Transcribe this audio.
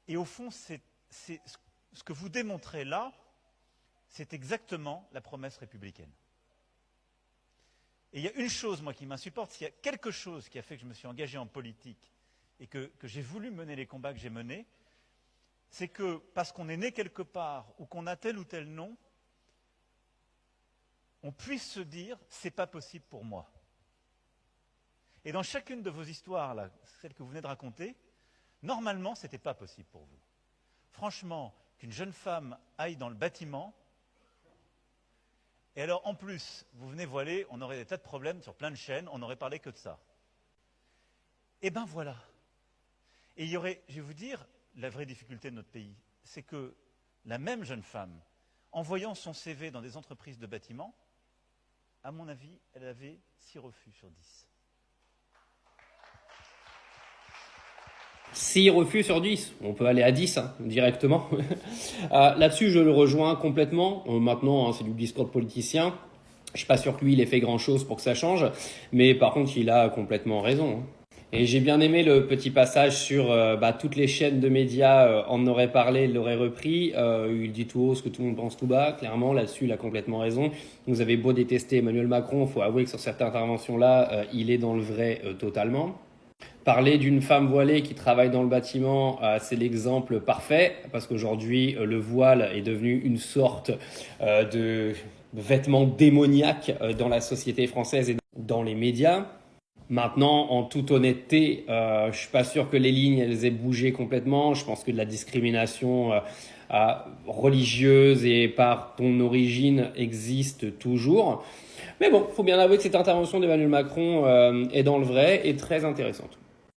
Et au fond, ce que vous démontrez là, c'est exactement la promesse républicaine. Et il y a une chose, moi, qui m'insupporte, s'il y a quelque chose qui a fait que je me suis engagé en politique et que j'ai voulu mener les combats que j'ai menés, c'est que parce qu'on est né quelque part ou qu'on a tel ou tel nom, on puisse se dire « c'est pas possible pour moi ». Et dans chacune de vos histoires, là, celle que vous venez de raconter, normalement, ce n'était pas possible pour vous. Franchement, qu'une jeune femme aille dans le bâtiment, et alors en plus, vous venez voiler, on aurait des tas de problèmes sur plein de chaînes, on n'aurait parlé que de ça. Et ben voilà. Et il y aurait, je vais vous dire, la vraie difficulté de notre pays, c'est que la même jeune femme, en voyant son CV dans des entreprises de bâtiment, à mon avis, elle avait 6 refus sur 10. 6 refus sur 10, on peut aller à 10 directement. Là-dessus, je le rejoins complètement. Maintenant, c'est du discours de politicien. Je suis pas sûr que lui, il ait fait grand-chose pour que ça change. Mais par contre, il a complètement raison. Et j'ai bien aimé le petit passage sur toutes les chaînes de médias en auraient parlé, l'auraient repris. Il dit tout haut ce que tout le monde pense tout bas. Clairement, là-dessus, il a complètement raison. Vous avez beau détester Emmanuel Macron, il faut avouer que sur certaines interventions-là, il est dans le vrai totalement. Parler d'une femme voilée qui travaille dans le bâtiment, c'est l'exemple parfait, parce qu'aujourd'hui, le voile est devenu une sorte de vêtement démoniaque dans la société française et dans les médias. Maintenant, en toute honnêteté, je suis pas sûr que les lignes elles aient bougé complètement. Je pense que de la discrimination religieuse et par ton origine existe toujours. Mais bon, faut bien avouer que cette intervention d'Emmanuel Macron est dans le vrai et très intéressante.